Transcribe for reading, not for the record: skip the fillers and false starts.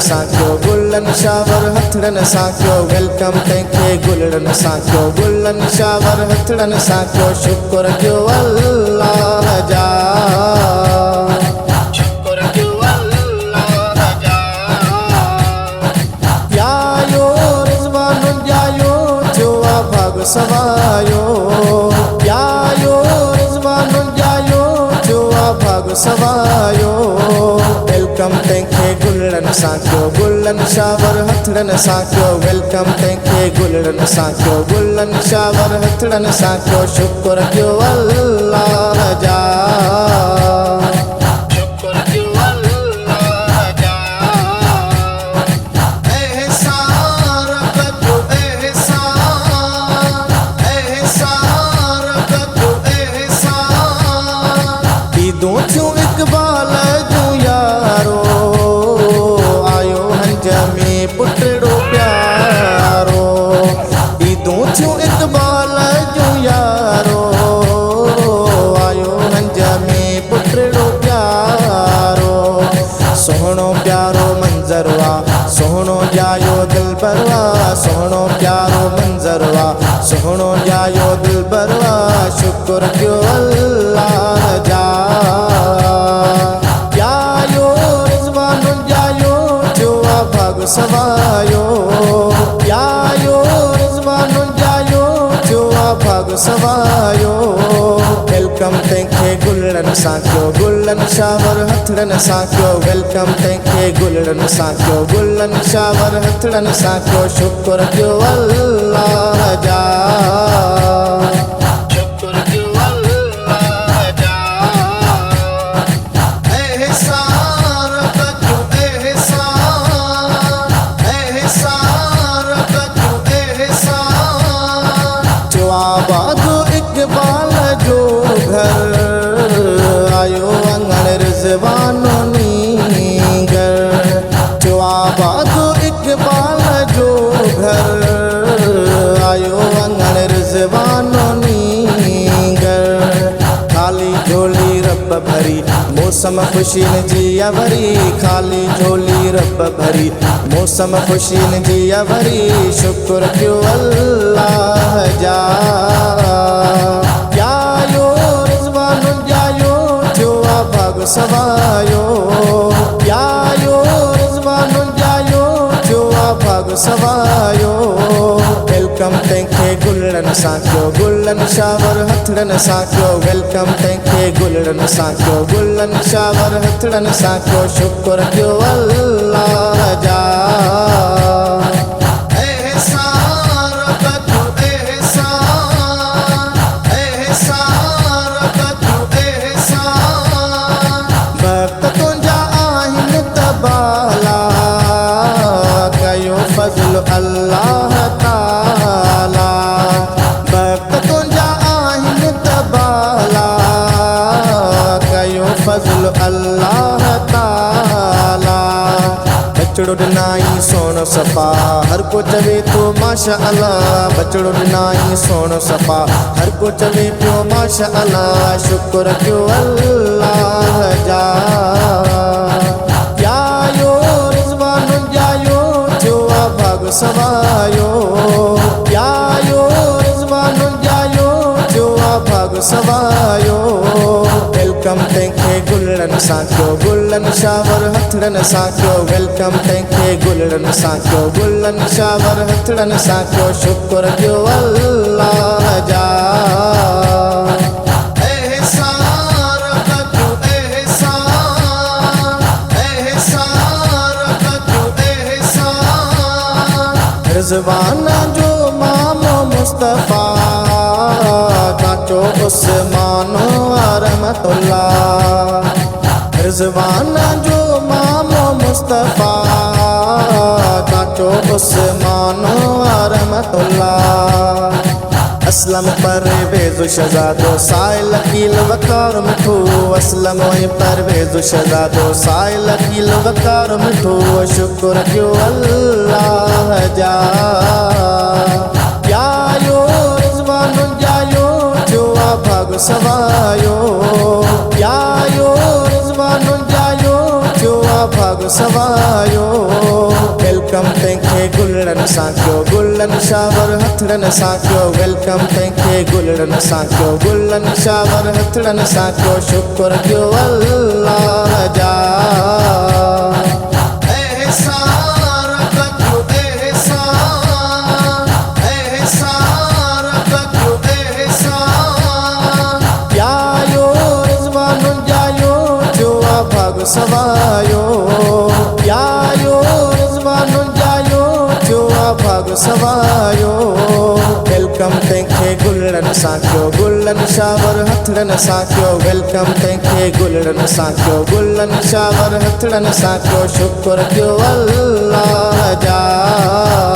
सां गुलन शावर हथड़न सां वेलकम तंहिंखे गुलड़न सां गुलन शावर हथड़न सां शुक्र कयो अल्लाह जा शुक्र कयो अल्लाह जा यायो रिज़वान जायो जो भाग सवायो यायो रिज़वान जायो जो भाग सवायो वेलकम तंहिंखे गुलड़न सां गुलन शावर हथड़न सां वेलकम तंहिंखे गुलड़न सां गुलन शावर हथड़न सां शुक्र कयो अल्लाह जा शुक्र कयो अल्लाह जा एहसान कजो एहसान एहसान कजो एहसान ईदों थियूं इक़बाल जूं यारो आयो हंज में पुटड़ो प्यारो ईदों थियूं इक़बाल जूं यारो आयो हंज में पुटड़ो प्यारो सोहणो प्यारो मंज़र वा सोहणो जायो दिलबर वा सोहणो प्यारो मंज़र वा सोहणो जायो दिलबर वा शुक्र कयो अल्लाह जा यायो रिज़वान जायो जो भाग सवायो यायो रिज़वान जायो जो भाग सवायो वेलकम तंहिंखे गुलड़न सां गुलन शावर हथड़न सां वेलकम तंहिंखे गुलड़न सां गुलन शावर हथड़न सां शुक्र कयो अल्लाह जा शुक्र कयो अल्लाह जा एहसान कजो एहसान एहसान कजो एहसान जो आबाद इक़बाल जो घर आयो अंगण रिज़वानो नीगर जो आबाद इक़बाल जो घर आयो अंगण रिज़वानो नीगर खाली झोली रब भरी मौसम ख़ुशीन जी अवरी खाली झोली रब भरी मौसम ख़ुशीन जी अवरी शुक्र कयो अल्लाह जा यायो रिज़वान जायो जो भाग सवायो यायो रिज़वान जायो जो भाग सवायो वेलकम तंहिंखे गुलड़न सां गुलन शावर हथड़न सां वेलकम तंहिंखे गुलड़न सां गुलन शावर हथड़न सां शुक्र कयो अल्लाह जा एहसान कजो एहसान एहसान कजो एहसान वक्त तुंहिंजा आहिनि त बाला कयो फज़ल अल्लाह ताला वक्त तुंहिंजा आहिनि त बाला कयो फज़ल अल्लाह ताला बचड़ो ॾिनाई सोण सफ़ा हर को चवे तो माशा अल्लाह बचड़ो ॾिनाई सोण सफ़ा हर को चवे पियो माशा अल्लाह शुक्र कयो अल्लाह जा यायो रिज़वान जायो जो भाग सवायो यायो रिज़वान जायो जो भाग सवायो वेलकम तंहिंखे गुलड़न सां गुलन शावर हथड़न सां वेलकम तंहिंखे गुलड़न सां गुलन शावर हथड़न सां शुक्र कयो अल्लाह जा एहसान कजो एहसान एहसान कजो एहसान रिज़वान जो मामो मुस्तफ़ा काचो उस्मानो रहमतुल्लाह रिज़वान जो मामो मुस्तफ़ा काचो उस्मानो रहमतुल्लाह असलम परवेज़ शहज़ादो साइल अकील वकार मिठो असलम परवेज़ शहज़ादो साइल अकील वकार मिठो शुक्र कयो अल्लाह जा यायो रिज़वान जायो जो भाग सवायो यायो रिज़वान जायो जो भाग सवायो वेलकम तंहिंखे गुलड़नि सां कयो, गुलनि शावर हथड़नि सां कयो। वेलकम तंहिंखे गुलड़नि सां कयो, गुलनि शावर हथड़नि सां कयो। शुक्र कयो अल्लाह जा। सवायो यायो रिज़वानो जायो थियो आ भाग सवायो। वेलकम तंहिंखे गुलड़नि सां कयो, गुलनि शावर हथड़नि सां कयो। वेलकम तंहिंखे गुलड़नि सां कयो, गुलनि शावर हथड़नि सां कयो। शुक्र कयो अल्लाह जा।